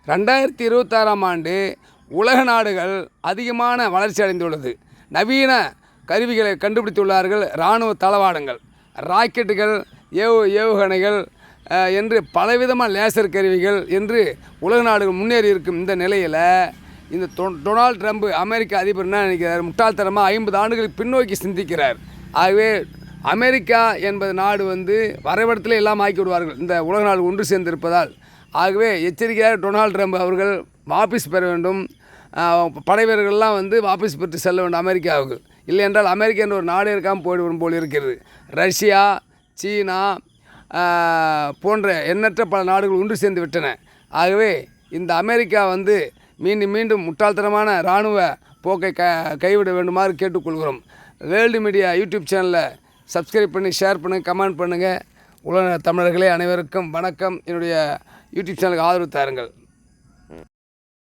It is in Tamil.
2026ஆம் ஆண்டு உலக நாடுகள் அதிகமான வளர்ச்சி அடைந்துள்ளது. நவீன கருவிகளை கண்டுபிடித்துள்ளார்கள். இராணுவ தளவாடங்கள், ராக்கெட்டுகள், ஏவுகணைகள் என்று பலவிதமான லேசர் கருவிகள் என்று உலக நாடுகள் முன்னேறி இருக்கும் இந்த நிலையில் இந்த டொனால்ட் ட்ரம்ப் அமெரிக்க அதிபர் என்ன நினைக்கிறார்? முட்டாள்தனமாக 50 ஆண்டுகளுக்கு பின்னோக்கி சிந்திக்கிறார். ஆகவே அமெரிக்கா என்பது நாடு வரைபடத்தில் எல்லாம் ஆக்கி விடுவார்கள் இந்த உலக நாடு ஒன்று சேர்ந்திருப்பதால். ஆகவே எச்சரிக்கையாக டொனால்ட் ட்ரம்ப் அவர்கள் வாபஸ் பெற வேண்டும். படை வீரர்கள்லாம் வாபஸ் பெற்று செல்ல வேண்டும் அமெரிக்காவுக்கு. இல்லை என்றால் அமெரிக்கா என்ற ஒரு நாடு இருக்காமல் போய்விடும் போல் இருக்கிறது. ரஷ்யா, சீனா போன்ற எண்ணற்ற பல நாடுகள் ஒன்று சேர்ந்து விட்டன. ஆகவே இந்த அமெரிக்கா மீண்டும் மீண்டும் முட்டாள்தனமான இராணுவ போக்கை கைவிட வேண்டுமாறு கேட்டுக்கொள்கிறோம். வேர்ல்டு மீடியா யூடியூப் சேனலில் சப்ஸ்கிரைப் பண்ணி ஷேர் பண்ணுங்கள், கமெண்ட் பண்ணுங்கள். உலக தமிழர்களே அனைவருக்கும் வணக்கம். என்னுடைய யூடியூப் சேனலுக்கு ஆதரவு தாருங்கள்.